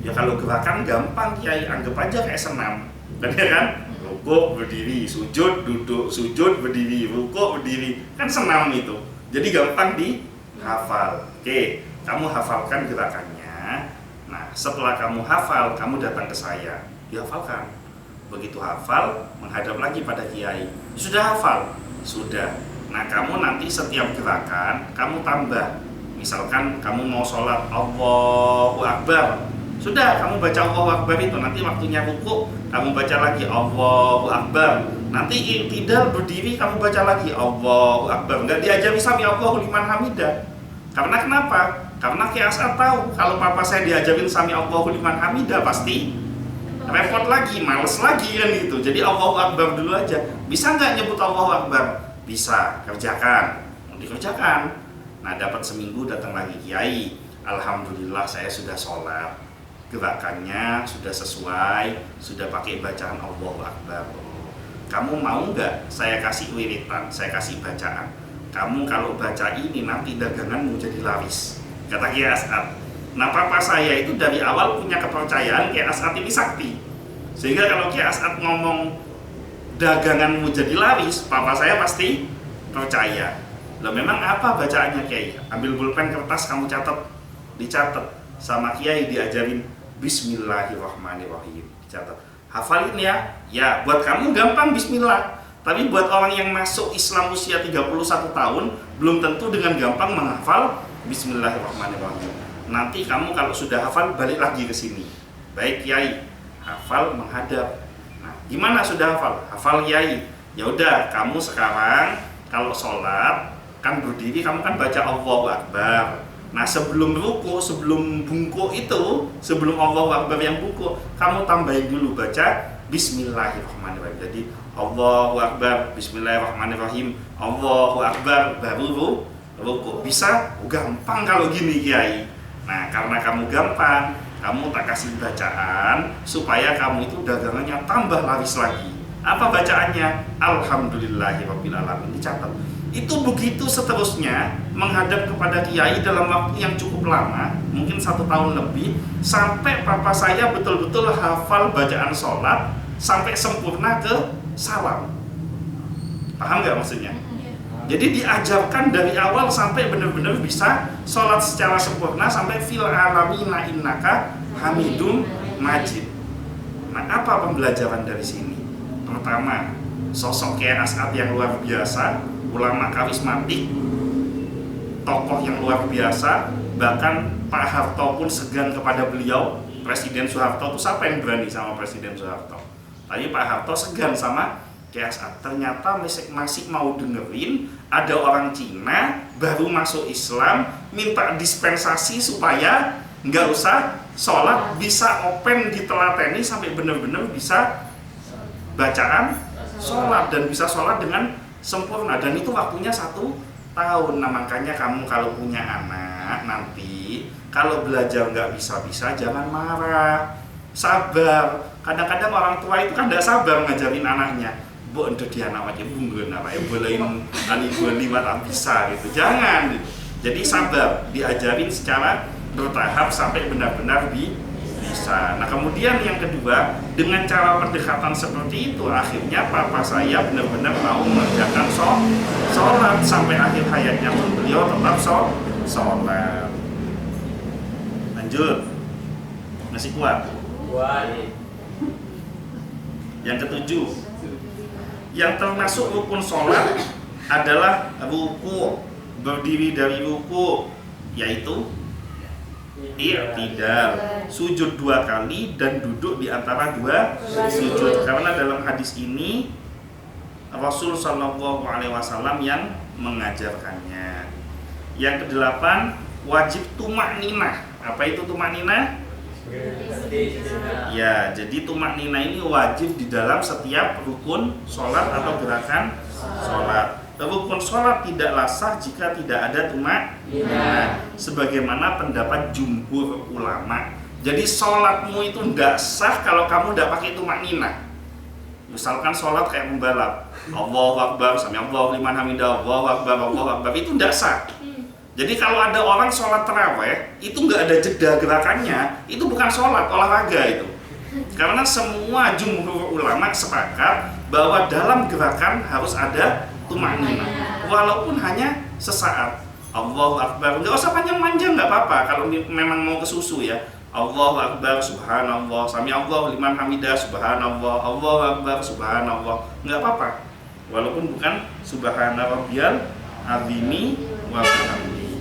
Ya kalau gerakan gampang Kiai, anggap aja kayak senam, kan? Rukuk berdiri, sujud duduk, sujud berdiri, rukuk berdiri, kan senam itu. Jadi gampang dihafal. Oke, kamu hafalkan gerakannya. Nah setelah kamu hafal, kamu datang ke saya, dihafalkan. Begitu hafal, menghadap lagi pada Kiai. Sudah hafal? Sudah. Nah kamu nanti setiap gerakan kamu tambah. Misalkan kamu mau sholat Allahu Akbar, Sudah, kamu baca Allahu Akbar itu, nanti waktunya ruku kamu baca lagi Allahu Akbar. Nanti i'tidal berdiri kamu baca lagi Allahu Akbar. Enggak diajari sami Allahu liman hamidah. Karena kenapa? Karena Ki As'ad tahu kalau papa saya diajarin sami Allahu liman hamidah pasti repot lagi, males lagi kan gitu. Jadi Allahu Akbar dulu aja. Bisa nggak nyebut Allahu Akbar? Bisa, kerjakan. Dikerjakan. Nah, dapat seminggu datang lagi kiai. Alhamdulillah saya sudah sholat. Gerakannya sudah sesuai, sudah pakai bacaan Allahu Akbar. Kamu mau nggak saya kasih wiritan, saya kasih bacaan? Kamu kalau baca ini nanti daganganmu jadi laris. Kata Ki As'ad. Nah, papa saya itu dari awal punya kepercayaan Ki As'ad ini sakti. Sehingga kalau Ki As'ad ngomong daganganmu jadi laris, papa saya pasti percaya. Loh, memang apa bacaannya Kiai? Ambil pulpen kertas kamu catat, dicatat sama Kiai diajarin Bismillahirrahmanirrahim, dicatat. Hafalin ya. Ya, buat kamu gampang Bismillah. Tapi buat orang yang masuk Islam usia 31 tahun belum tentu dengan gampang menghafal Bismillahirrahmanirrahim. Nanti kamu kalau sudah hafal balik lagi ke sini. Baik Kiai, hafal menghadap. Nah, gimana sudah hafal? Hafal Kiai. Ya udah, kamu sekarang kalau sholat kan berdiri, kamu kan baca Allahu Akbar. Nah, sebelum ruku, sebelum bungkuk itu, sebelum Allahu Akbar yang bungkuk, kamu tambahin dulu baca Bismillahirrahmanirrahim. Jadi Allahu Akbar, Bismillahirrahmanirrahim, Allahu Akbar, baru ruku. Bisa? Gampang kalau gini Kiai. Nah, karena kamu gampang, kamu tak kasih bacaan supaya kamu itu dagangannya tambah laris lagi. Apa bacaannya? Alhamdulillahirabbil alamin, dicatat. Itu begitu seterusnya menghadap kepada kiai dalam waktu yang cukup lama, mungkin 1 tahun lebih, sampai papa saya betul-betul hafal bacaan sholat sampai sempurna ke salam. Paham nggak maksudnya? Jadi diajarkan dari awal sampai benar-benar bisa sholat secara sempurna sampai fil alamina innaka hamidum majid. Nah, apa pembelajaran dari sini? Pertama, sosok Kiai As'ad yang luar biasa, ulama karismatik, tokoh yang luar biasa. Bahkan Pak Harto pun segan kepada beliau. Presiden Soeharto itu siapa yang berani sama Presiden Soeharto? Tapi Pak Harto segan sama Kiai As'ad. Ternyata masih mau dengerin ada orang Cina baru masuk Islam minta dispensasi supaya nggak usah sholat, bisa open ditelateni sampai benar-benar bisa bacaan sholat dan bisa sholat dengan sempurna, dan itu waktunya 1 tahun. Nah, makanya kamu kalau punya anak nanti kalau belajar nggak bisa-bisa jangan marah, sabar. Kadang-kadang orang tua itu kan nggak sabar ngajarin anaknya. Bu, untuk dia anak aja bunggun apa ya, bolehin ibu liwat bisa gitu, jangan gitu. Jadi sabar, diajarin secara bertahap sampai benar-benar bisa. Nah, kemudian yang kedua, dengan cara pendekatan seperti itu akhirnya papa saya benar-benar mau mengerjakan sholat sampai akhir hayatnya pun beliau tetap sholat. Lanjut, masih kuat? Kuat. Yang ketujuh, yang termasuk rukun sholat adalah ruku, berdiri dari ruku, yaitu i'tidal, sujud 2 kali dan duduk di antara 2 sujud. Karena dalam hadis ini Rasul Shallallahu Alaihi Wasallam yang mengajarkannya. Yang kedelapan, wajib tumakninah. Apa itu tumakninah? Ya, jadi tumakninah ini wajib di dalam setiap rukun sholat atau gerakan sholat. Rukun sholat tidaklah sah jika tidak ada tumakninah, sebagaimana pendapat jumhur ulama. Jadi sholatmu itu tidak sah kalau kamu tidak pakai tumakninah. Misalkan sholat kayak membalap, Allahu Akbar, sami Allahu liman hamidah, Allahu Akbar, Allahu Akbar, itu tidak sah. Jadi kalau ada orang sholat taraweh itu nggak ada jeda gerakannya, itu bukan sholat, olahraga itu. Karena semua jumhur ulama sepakat bahwa dalam gerakan harus ada tumakninah, walaupun hanya sesaat. Allahu Akbar, nggak usah panjang-panjang, nggak apa-apa kalau memang mau kesusu ya. Allahu Akbar, subhanallah, sami Allahu liman hamidah, subhanallah, Allahu Akbar, subhanallah, nggak apa-apa. Walaupun bukan subhana rabbiyal azimi wa bihamdihi.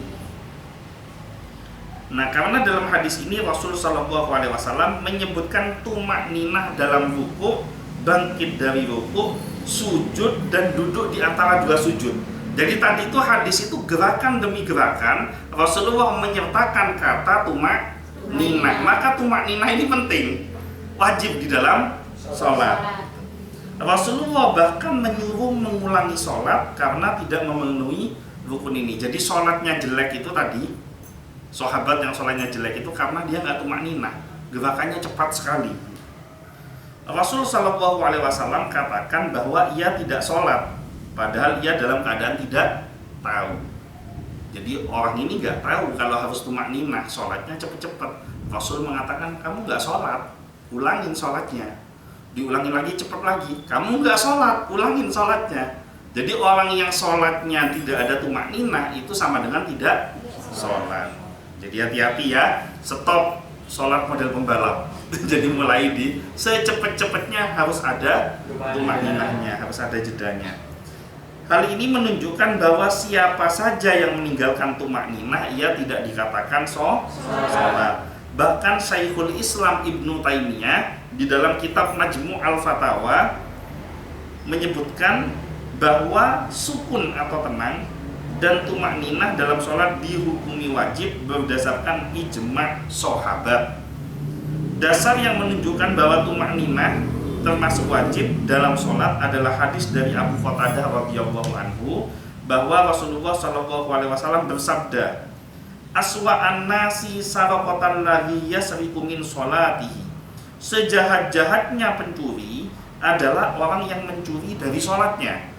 Nah, karena dalam hadis ini Rasul Shallallahu Alaihi Wasallam menyebutkan tumakninah dalam ruku, bangkit dari ruku, sujud dan duduk di antara dua sujud. Jadi tadi itu hadis itu gerakan demi gerakan Rasulullah menyertakan kata tumakninah. Maka tumakninah ini penting, wajib di dalam sholat. Rasulullah bahkan menyuruh mengulangi sholat karena tidak memenuhi rukun ini. Jadi sholatnya jelek itu tadi, sahabat yang sholatnya jelek itu karena dia nggak tumakninah, gerakannya cepat sekali. Rasul Shallallahu Alaihi Wasallam katakan bahwa ia tidak sholat, padahal ia dalam keadaan tidak tahu. Jadi orang ini nggak tahu kalau harus tumakninah, sholatnya cepet-cepet. Rasul mengatakan kamu nggak sholat, ulangin sholatnya. Diulangi lagi, cepat lagi. Kamu nggak sholat, ulangin sholatnya. Jadi orang yang sholatnya tidak ada tumakninah itu sama dengan tidak sholat. Jadi hati-hati ya, stop sholat model pembalap. Jadi mulai di secepat-cepatnya harus ada tumakninahnya, harus ada jedanya. Hal ini menunjukkan bahwa siapa saja yang meninggalkan tumakninah ia tidak dikatakan sholat. Bahkan Syekhul Islam Ibnu Taimiyah di dalam kitab Majmu' al-Fatawa menyebutkan bahwa sukun atau tenang dan tumakninah dalam sholat dihukumi wajib berdasarkan ijma' sahabat. Dasar yang menunjukkan bahwa tumakninah termasuk wajib dalam sholat adalah hadis dari Abu Qatadah radhiyallahu anhu bahwa Rasulullah Shallallahu Alaihi Wasallam bersabda, aswa'an nasi saraqatan ladzi yasriqu min sholatihi. Sejahat-jahatnya pencuri adalah orang yang mencuri dari sholatnya.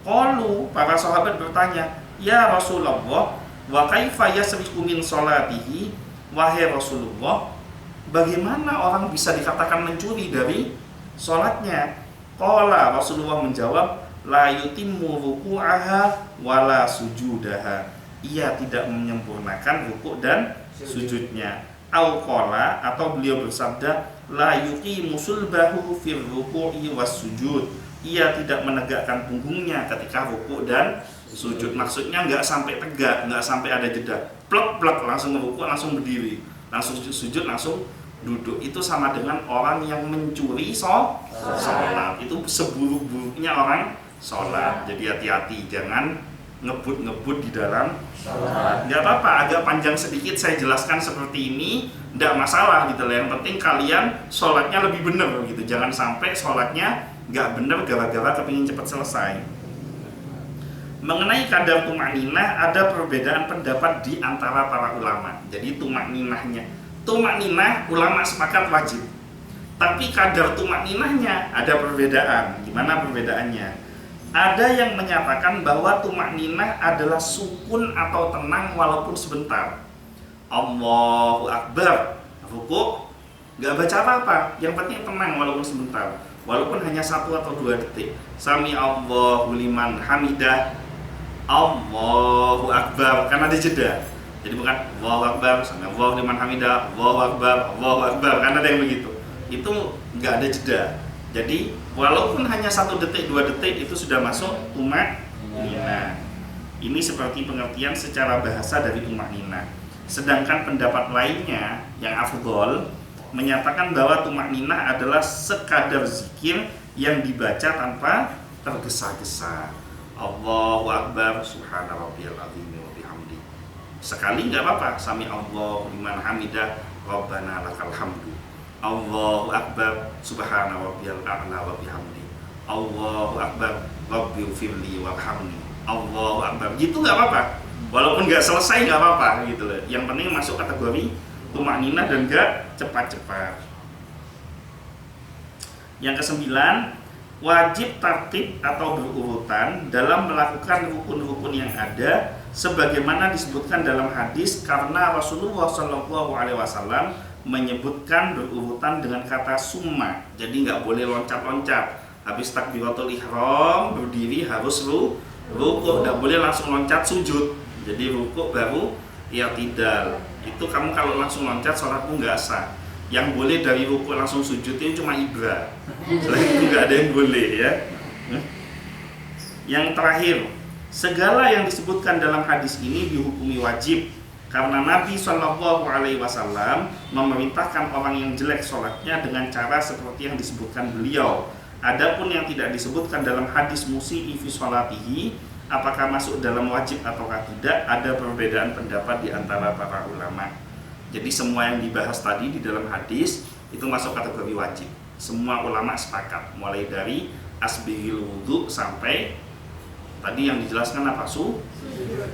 Qalu, para sahabat bertanya, ya Rasulullah, wa kaifa yasriqu min sholatihi? Wahai Rasulullah, bagaimana orang bisa dikatakan mencuri dari sholatnya? Qala, Rasulullah menjawab, la yutimmu ruku'aha wala sujudaha. Ia tidak menyempurnakan rukuk dan sujudnya. Au qala, atau beliau bersabda, la yuqimu sulbahu fil ruku'i was sujud. Ia tidak menegakkan punggungnya ketika rukuk dan sujud. Maksudnya nggak sampai tegak, nggak sampai ada jeda. Plek-plek langsung rukuk, langsung berdiri, langsung sujud, langsung duduk. Itu sama dengan orang yang mencuri sholat. Itu seburuk-buruknya orang sholat. Jadi hati-hati, jangan ngebut-ngebut di dalam sholat. Nggak apa-apa, agak panjang sedikit saya jelaskan seperti ini, nggak masalah gitu lah. Yang penting kalian sholatnya lebih benar gitu. Jangan sampai sholatnya nggak benar gara-gara kepingin cepat selesai. Mengenai kadar tumakninah ada perbedaan pendapat di antara para ulama. Jadi tumakninah ulama sepakat wajib. Tapi kadar tumakninahnya ada perbedaan. Gimana perbedaannya? Ada yang menyatakan bahwa tumakninah adalah sukun atau tenang walaupun sebentar. Allahu Akbar, rukuk, nggak baca apa-apa, yang penting tenang walaupun sebentar, walaupun hanya 1 atau 2 detik. Sami Allahu liman hamidah, Allahu Akbar, karena ada jeda. Jadi bukan Allahu Akbar, Sami Allahu liman hamidah, Allahu Akbar, karena ada yang begitu. Itu nggak ada jeda. Jadi walaupun hanya 1 detik, 2 detik itu sudah masuk tumakninah. Ini seperti pengertian secara bahasa dari tumakninah. Sedangkan pendapat lainnya yang afdhol menyatakan bahwa tumakninah adalah sekadar zikir yang dibaca tanpa tergesa-gesa. Allahu Akbar, subhana rabbiyal azim wa bihamdi. Sekali nggak apa-apa, sami Allahu liman hamidah, rabbana lakal hamdu. Allahu Akbar, subhana rabbiyal a'la wa bihamdi. Allahu Akbar, rabbighfirli warhamni. Allahu Akbar. Gitu nggak apa-apa. Walaupun nggak selesai nggak apa-apa gitu loh. Yang penting masuk kategori tumakninah dan nggak cepat-cepat. Yang kesembilan, wajib tertib atau berurutan dalam melakukan rukun-rukun yang ada sebagaimana disebutkan dalam hadis, karena Rasulullah Shallallahu Alaihi Wasallam menyebutkan berurutan dengan kata summa. Jadi nggak boleh loncat-loncat. Habis takbiratul ihram berdiri harus rukuk, nggak boleh langsung loncat sujud. Jadi rukuk baru i'tidal. Itu kamu kalau langsung loncat sholatmu nggak sah. Yang boleh dari rukuk langsung sujud itu cuma ibra. Selain itu nggak ada yang boleh ya. Yang terakhir, segala yang disebutkan dalam hadis ini dihukumi wajib Karena Nabi Shallallahu Alaihi Wasallam memerintahkan orang yang jelek sholatnya dengan cara seperti yang disebutkan beliau. Adapun yang tidak disebutkan dalam hadis musi'i fi sholatihi, apakah masuk dalam wajib ataukah tidak, ada perbedaan pendapat di antara para ulama. Jadi semua yang dibahas tadi di dalam hadis itu masuk kategori wajib. Semua ulama sepakat, mulai dari asbihil wudhu sampai tadi yang dijelaskan apa?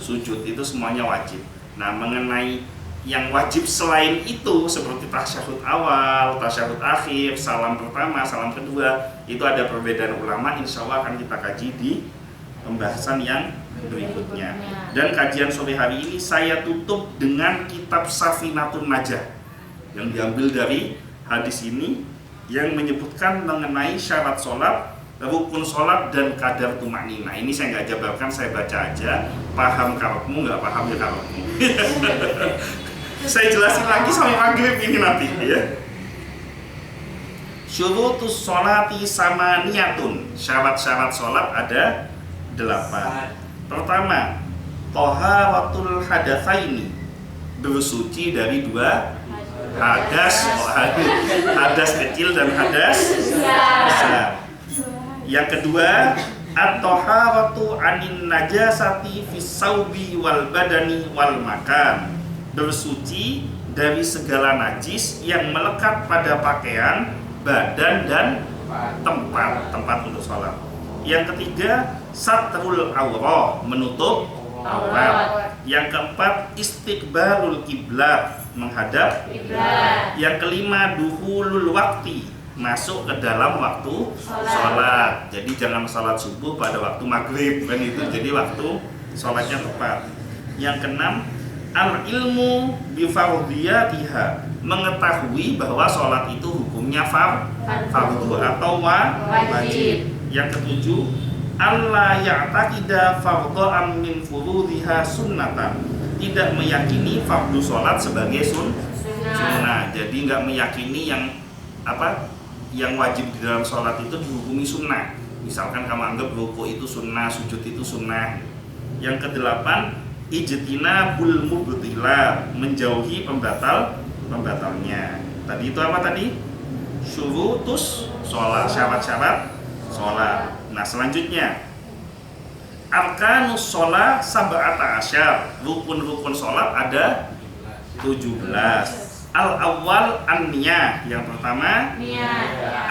Sujud itu semuanya wajib. Nah, mengenai yang wajib selain itu seperti tasyahud awal, tasyahud akhir, salam pertama, salam kedua, itu ada perbedaan ulama. Insya Allah akan kita kaji di pembahasan yang berikutnya. Dan kajian sore hari ini saya tutup dengan kitab Safinatun Najah yang diambil dari hadis ini yang menyebutkan mengenai syarat sholat, rukun sholat, dan kadar tumaknina. Ini saya nggak jabarkan, saya baca aja. Paham karepmu, nggak paham ya karepmu. Saya jelasin lagi sampai maghrib ini nanti ya. Syurutus sholati samaniyatun. Syarat-syarat sholat ada 8. Pertama, toharatul hadatsaini, bersuci dari 2 hadas, hadas kecil dan hadas besar. Yang kedua, at-taharatu anin najasati fis saubi wal badani wal makan, bersuci dari segala najis yang melekat pada pakaian, badan, dan tempat untuk sholat. Yang ketiga, satrul awrah, menutup aurat. Yang keempat, istiqbalul kiblat, menghadap kiblat. Yang kelima, duhulul wakti, masuk ke dalam waktu sholat. Jadi jangan sholat subuh pada waktu maghrib kan itu. Jadi waktu sholatnya tepat. Yang keenam, al-ilmu bifardiyatiha, mengetahui bahwa sholat itu hukumnya fardu atau wajib. Yang ketujuh, alla ya'taqida fardhan min furudiha sunnatan, tidak meyakini fardu sholat sebagai sunnah. Jadi nggak meyakini yang wajib di dalam sholat itu dihukumi sunnah. Misalkan kamu anggap ruku itu sunnah, sujud itu sunnah. Yang kedelapan, ijtinabul mubtilah, menjauhi pembatalnya. Tadi itu apa tadi? Syurutus sholat, syarat-syarat sholat. Nah selanjutnya, arkanus sholat sab'ata asyar, rukun-rukun sholat ada 17. Al-awwal an-niyah, yang pertama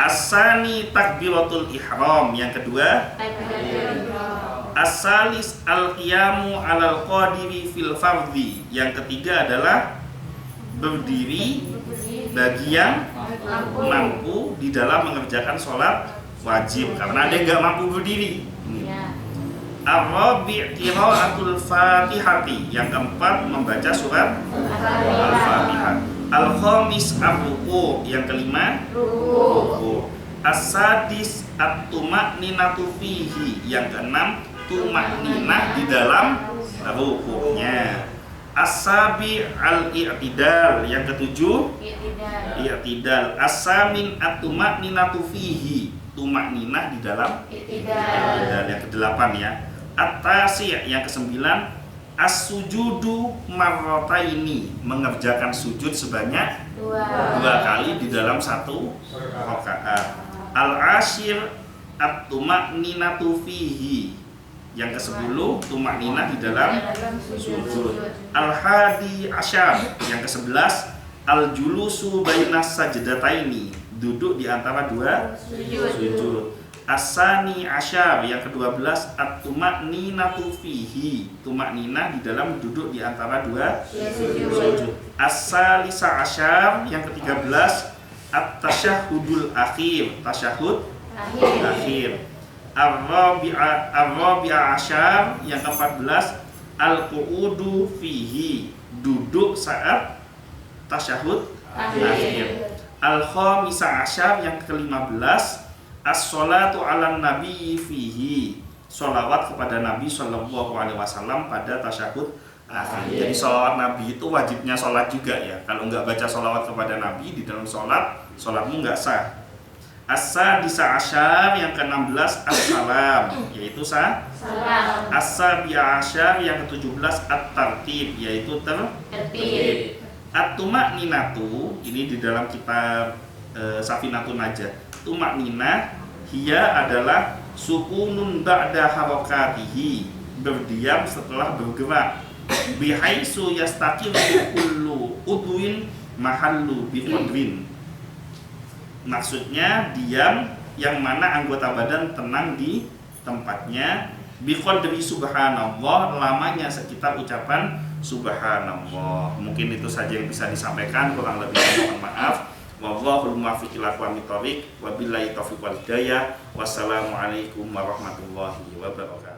as-sani takbiratul ihram, yang kedua as-salis al-qiyamu alal qadiri fil fardhi, yang ketiga adalah berdiri bagi yang mampu di dalam mengerjakan sholat wajib, karena ada yang nggak mampu berdiri. Ar-rabi' qira'atul fatihati, yang keempat membaca surat al-fatihah. Al-khamis ar-ruku', yang kelima ruku'. As-sadis at-tumakninatu fihi, yang keenam tumakninah di dalam ruku'nya. As-sabi al-i'tidal, yang ketujuh i'tidal. As-samin at-tumakninatu fihi, tumakninah di dalam i'tidal. Yang kedelapan ya. At-tasi', yang kesembilan as-sujudu marrataini, mengerjakan sujud sebanyak 2 kali di dalam 1 rakaat. Al-ashir at-tumakninatu fihi, yang ke-10 tumakninah di dalam sujud. Al-hadi asyar, yang ke-11 al-julusu bainas sajdataini, duduk di antara 2 sujud. As-sani asyar, yang ke-12 at-tumakninatu fihi, tumakninah di dalam duduk di antara 2 sujud. As-salisa asyar, yang ke-13 at-tasyahudul akhir, tasyahud akhir. Ar-rabi'a asyar, yang ke-14 al-qu'udu fihi, duduk saat tasyahud akhir. Al-khamisa asyar, yang ke-15 as-sholatu ala nabi fihi, sholawat kepada Nabi Shallallahu Alaihi Wasallam pada tasyahud akhir. Jadi sholawat Nabi itu wajibnya sholat juga ya. Kalau nggak baca sholawat kepada Nabi di dalam sholat, sholatmu nggak sah. As-sadisa asyar yang ke-16 as-salam yaitu Salam. as-sabi'a asyar yang ke-17 at-tartib yaitu Tertib. At-tumakninatu ini di dalam kitab Safinatun Najah. Tumakninah hiya adalah sukunun ba'da harakatihi, berdiam setelah bergerak. Bihaitsu yastaqilu kullu udwin mahallu biqadrin. Maksudnya diam yang mana anggota badan tenang di tempatnya. Biqadri subhanallah, lamanya sekitar ucapan subhanallah. Mungkin itu saja yang bisa disampaikan, kurang lebihnya mohon maaf. Wallahul muwaffiq ila aqwamit thoriq, wabillahi taufiq wal hidayah. Wassalamualaikum warahmatullahi wabarakatuh.